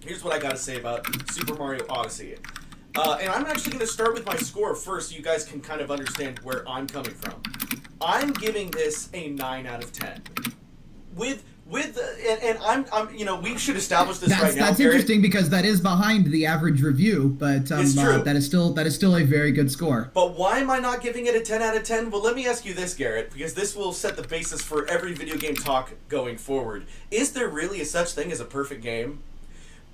here's what I gotta say about Super Mario Odyssey. And I'm actually going to start with my score first so you guys can kind of understand where I'm coming from. I'm giving this a 9 out of 10. And I'm you know, we should establish this right now. That's Garrett. Interesting because that is behind the average review, but It's true. that is still a very good score. But why am I not giving it a 10 out of 10? Well, let me ask you this, Garrett, because this will set the basis for every video game talk going forward. Is there really a such thing as a perfect game?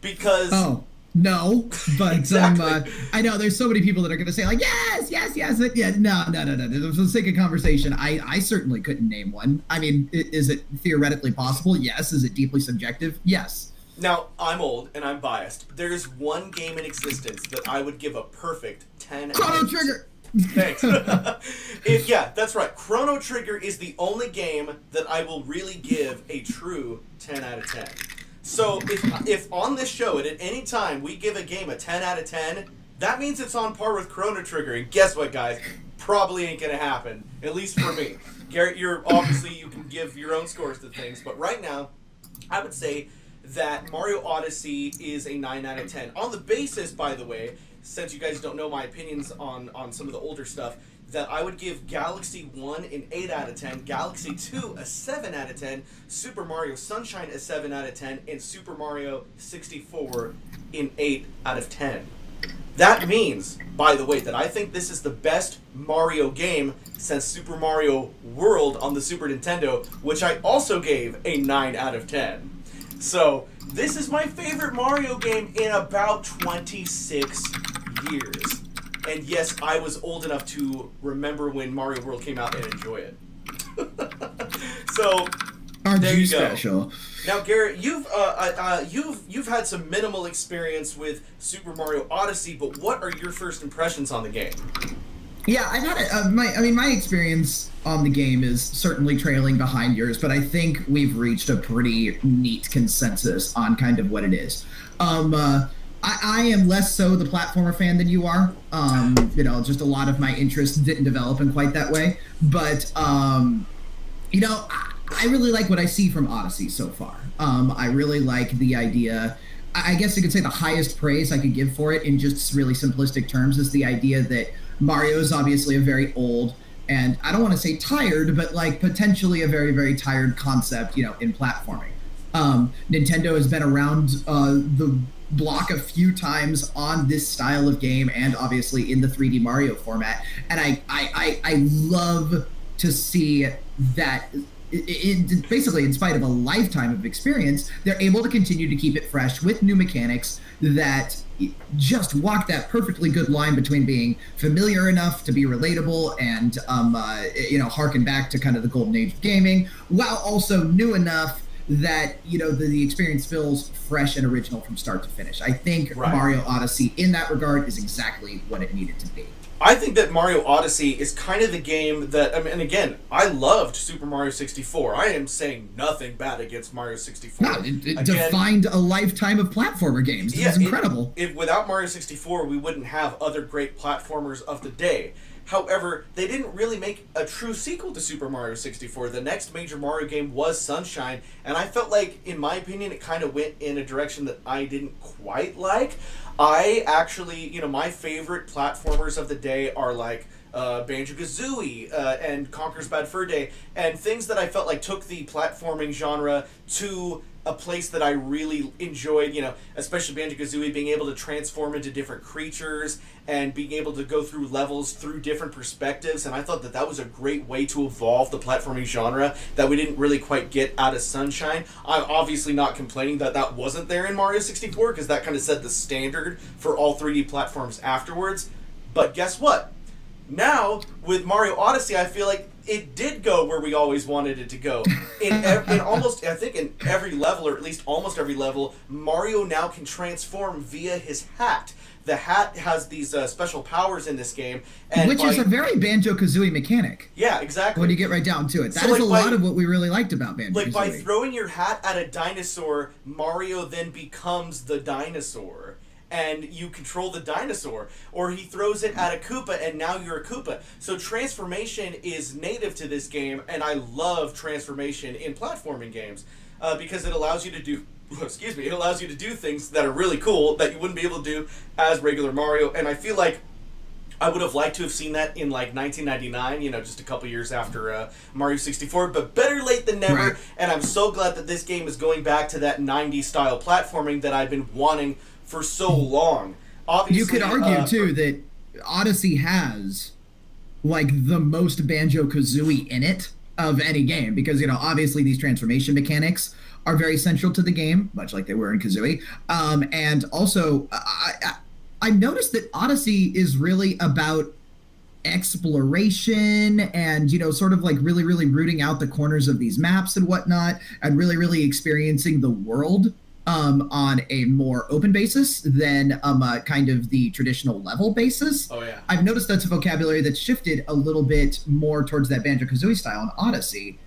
Because... Oh. No, but Exactly. I know there's so many people that are going to say like yes, yeah, no. For the sake of conversation, I certainly couldn't name one. I mean, is it theoretically possible? Yes. Is it deeply subjective? Yes. Now, I'm old and I'm biased. There's one game in existence that I would give a perfect 10 Chrono out of Trigger. Thanks. Yeah, that's right. Chrono Trigger is the only game that I will really give a true 10 out of 10. So if on this show at any time we give a game a 10 out of 10, that means it's on par with Chrono Trigger. And guess what, guys? Probably ain't gonna happen. At least for me. Garrett, you can give your own scores to things, but right now, I would say that Mario Odyssey is a 9 out of 10. On the basis, by the way, since you guys don't know my opinions on some of the older stuff, that I would give Galaxy 1 an 8 out of 10, Galaxy 2 a 7 out of 10, Super Mario Sunshine a 7 out of 10, and Super Mario 64 an 8 out of 10. That means, by the way, that I think this is the best Mario game since Super Mario World on the Super Nintendo, which I also gave a 9 out of 10. So, this is my favorite Mario game in about 26 years. And yes, I was old enough to remember when Mario World came out and enjoy it. So, Aren't there you you go. special? Now, Garrett, you've had some minimal experience with Super Mario Odyssey, but what are your first impressions on the game? Yeah, I've had my experience on the game is certainly trailing behind yours, but I think we've reached a pretty neat consensus on kind of what it is. I am less so the platformer fan than you are. You know, just a lot of my interests didn't develop in quite that way. But, you know, I really like what I see from Odyssey so far. I really like the idea. I guess you could say the highest praise I could give for it in just really simplistic terms is the idea that Mario is obviously a very old and I don't want to say tired, but like potentially a very, very tired concept, you know, in platforming. Nintendo has been around the block a few times on this style of game and obviously in the 3D Mario format. And I love to see that basically in spite of a lifetime of experience, they're able to continue to keep it fresh with new mechanics that just walk that perfectly good line between being familiar enough to be relatable and, you know, harken back to kind of the golden age of gaming, while also new enough that, you know, the experience feels fresh and original from start to finish. I think Mario Odyssey, in that regard, is exactly what it needed to be. I think that Mario Odyssey is kind of the game that, I mean, and again, I loved Super Mario 64. I am saying nothing bad against Mario 64. No, it defined a lifetime of platformer games. It's incredible. Without Mario 64, we wouldn't have other great platformers of the day. However, they didn't really make a true sequel to Super Mario 64. The next major Mario game was Sunshine, and I felt like, in my opinion, it kind of went in a direction that I didn't quite like. I actually, you know, my favorite platformers of the day are like Banjo-Kazooie and Conker's Bad Fur Day, and things that I felt like took the platforming genre to a place that I really enjoyed, you know, especially Banjo-Kazooie, being able to transform into different creatures and being able to go through levels through different perspectives, and I thought that that was a great way to evolve the platforming genre that we didn't really quite get out of Sunshine. I'm obviously not complaining that that wasn't there in Mario 64, because that kind of set the standard for all 3D platforms afterwards, but guess what? Now, with Mario Odyssey, I feel like it did go where we always wanted it to go. In almost, I think in every level, or at least almost every level, Mario now can transform via his hat. The hat has these special powers in this game. And which is a very Banjo-Kazooie mechanic. Yeah, exactly. When you get right down to it. That is a lot of what we really liked about Banjo-Kazooie. Like, by throwing your hat at a dinosaur, Mario then becomes the dinosaur. And you control the dinosaur, or he throws it at a Koopa and now you're a Koopa. So transformation is native to this game, and I love transformation in platforming games because it allows you to do excuse me, it allows you to do things that are really cool that you wouldn't be able to do as regular Mario. And I feel like I would have liked to have seen that in like 1999, you know, just a couple years after Mario 64, but better late than never. Right. And I'm so glad that this game is going back to that 90s style platforming that I've been wanting for so long. Obviously, you could argue too that Odyssey has like the most Banjo-Kazooie in it of any game, because, you know, obviously these transformation mechanics are very central to the game, much like they were in Kazooie. And also, I noticed that Odyssey is really about exploration and, you know, sort of like really, really rooting out the corners of these maps and whatnot, and really, really experiencing the world on a more open basis than kind of the traditional level basis. Oh, yeah. I've noticed that's a vocabulary that's shifted a little bit more towards that Banjo-Kazooie style in Odyssey.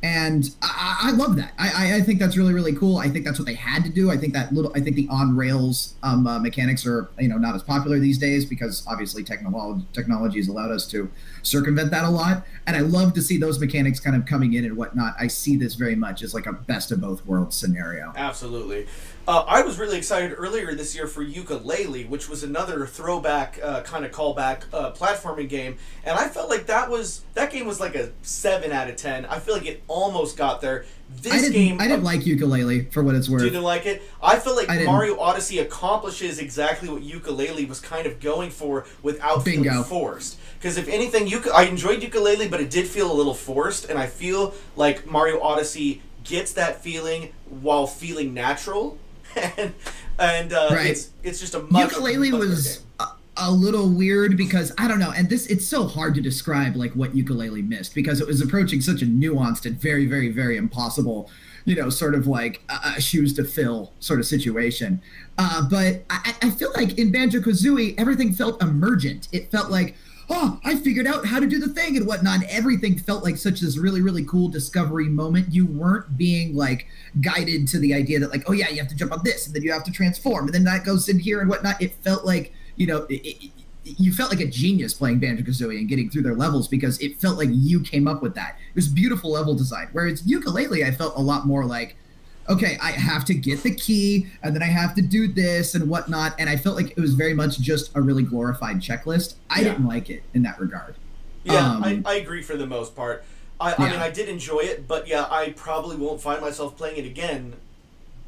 And I love that. I think that's really, really cool. I think that's what they had to do. I think the on rails mechanics are, you know, not as popular these days because obviously technology has allowed us to circumvent that a lot. And I love to see those mechanics kind of coming in and whatnot. I see this very much as like a best of both worlds scenario. Absolutely. I was really excited earlier this year for Yooka-Laylee, which was another throwback kind of callback platforming game, and I felt like that game was like a 7 out of 10. I feel like it almost got there. I didn't like Yooka-Laylee for what it's worth. Didn't like it? I feel like Mario Odyssey accomplishes exactly what Yooka-Laylee was kind of going for without feeling forced. Because if anything, I enjoyed Yooka-Laylee, but it did feel a little forced, and I feel like Mario Odyssey gets that feeling while feeling natural. and right. it's just a much Yooka-Laylee was a little weird because I don't know, and it's so hard to describe like what Yooka-Laylee missed because it was approaching such a nuanced and very, very, very impossible, you know, sort of like a shoes to fill sort of situation. But I feel like in Banjo-Kazooie everything felt emergent. It felt like, oh, I figured out how to do the thing and whatnot. And everything felt like such this really, really cool discovery moment. You weren't being like guided to the idea that like, oh yeah, you have to jump on this and then you have to transform and then that goes in here and whatnot. It felt like, you know, you felt like a genius playing Banjo-Kazooie and getting through their levels because it felt like you came up with that. It was beautiful level design. Whereas Yooka-Laylee, I felt a lot more like, okay, I have to get the key, and then I have to do this and whatnot, and I felt like it was very much just a really glorified checklist. I didn't like it in that regard. Yeah, I agree for the most part. I mean, I did enjoy it, but yeah, I probably won't find myself playing it again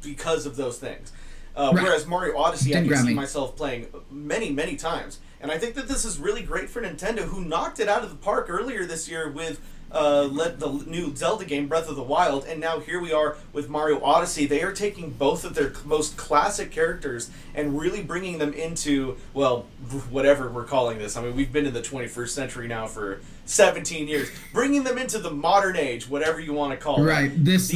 because of those things. Whereas Mario Odyssey, I can see myself playing many, many times. And I think that this is really great for Nintendo, who knocked it out of the park earlier this year with the new Zelda game, Breath of the Wild, and now here we are with Mario Odyssey. They are taking both of their most classic characters and really bringing them into, well, whatever we're calling this. I mean, we've been in the 21st century now for 17 years. Bringing them into the modern age, whatever you want to call it. Right. This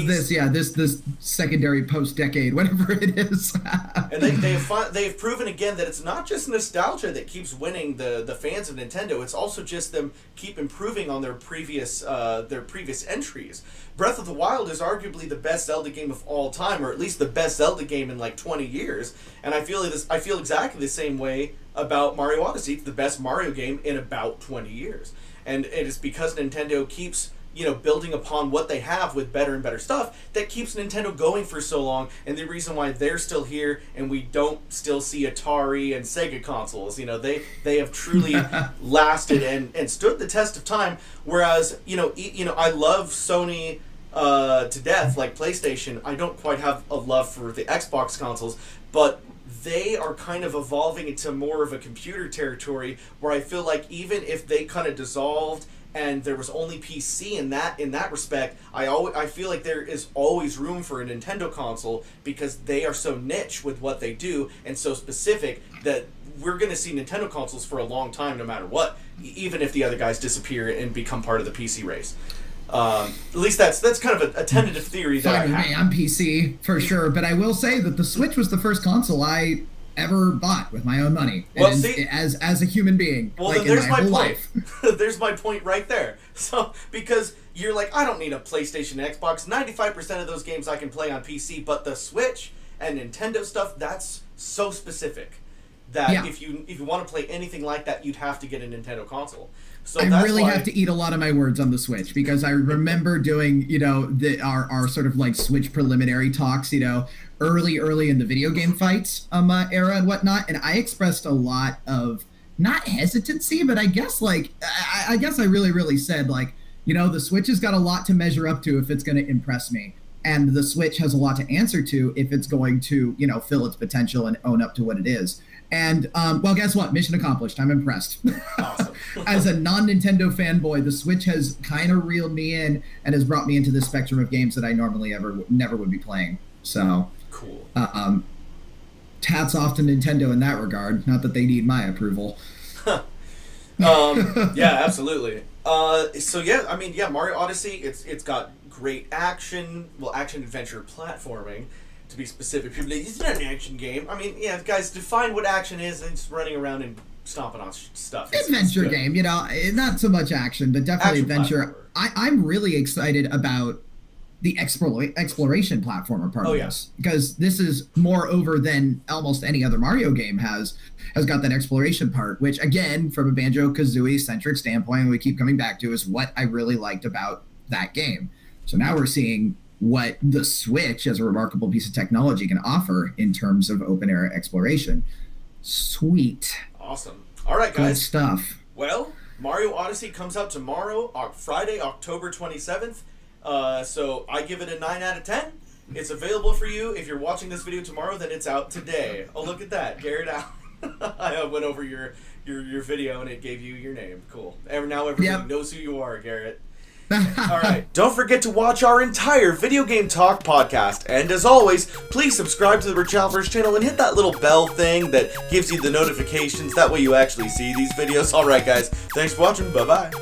secondary post-decade, whatever it is. And they've proven again that it's not just nostalgia that keeps winning the fans of Nintendo. It's also just them keep improving on their previous entries. Breath of the Wild is arguably the best Zelda game of all time, or at least the best Zelda game in like 20 years. And I feel exactly the same way about Mario Odyssey. It's the best Mario game in about 20 years. And it is because Nintendo keeps, you know, building upon what they have with better and better stuff that keeps Nintendo going for so long, and the reason why they're still here and we don't still see Atari and Sega consoles. You know, they have truly lasted and stood the test of time, whereas, you know, I love Sony to death, like PlayStation. I don't quite have a love for the Xbox consoles, but they are kind of evolving into more of a computer territory where I feel like even if they kind of dissolved and there was only PC in that respect, I feel like there is always room for a Nintendo console because they are so niche with what they do and so specific that we're going to see Nintendo consoles for a long time no matter what, even if the other guys disappear and become part of the PC race. At least that's kind of a tentative theory that I have. I'm PC for sure, but I will say that the Switch was the first console I ever bought with my own money. Well, see, as a human being. Well, like, then there's my point. Life. There's my point right there. So because you're like, I don't need a PlayStation, Xbox. 95% of those games I can play on PC, but the Switch and Nintendo stuff, that's so specific. that if you want to play anything like that, you'd have to get a Nintendo console. So I really have to eat a lot of my words on the Switch, because I remember doing, our sort of like Switch preliminary talks, early in the video game fights era and whatnot, and I expressed a lot of not hesitancy, but I guess I really said, like, the Switch has got a lot to measure up to if it's going to impress me, and the Switch has a lot to answer to if it's going to fill its potential and own up to what it is. And, well, guess what? Mission accomplished. I'm impressed. Awesome. As a non-Nintendo fanboy, the Switch has kind of reeled me in and has brought me into this spectrum of games that I normally never would be playing. So, cool. Hats off to Nintendo in that regard. Not that they need my approval. Yeah, absolutely. So, yeah, Mario Odyssey, it's got great action adventure platforming. To be specific, people like, it's not an action game. I mean, yeah, guys, define what action is, and just running around and stomping on stuff. Adventure game, not so much action, but definitely adventure. I'm really excited about the exploration platformer part of this, because this is moreover than almost any other Mario game has got that exploration part, which, again, from a Banjo-Kazooie centric standpoint, we keep coming back to, is what I really liked about that game. So now we're seeing what the Switch, as a remarkable piece of technology, can offer in terms of open era exploration. Sweet. Awesome. All right, guys. Good stuff. Well, Mario Odyssey comes out tomorrow, Friday, October 27th. So I give it a 9 out of 10. It's available for you. If you're watching this video tomorrow, then it's out today. Oh, look at that. Garrett out. I went over your video and it gave you your name. Cool. Now everybody knows who you are, Garrett. All right. Don't forget to watch our entire Video Game Talk podcast. And as always, please subscribe to the Rechalverse channel and hit that little bell thing that gives you the notifications. That way you actually see these videos. All right, guys. Thanks for watching. Bye-bye.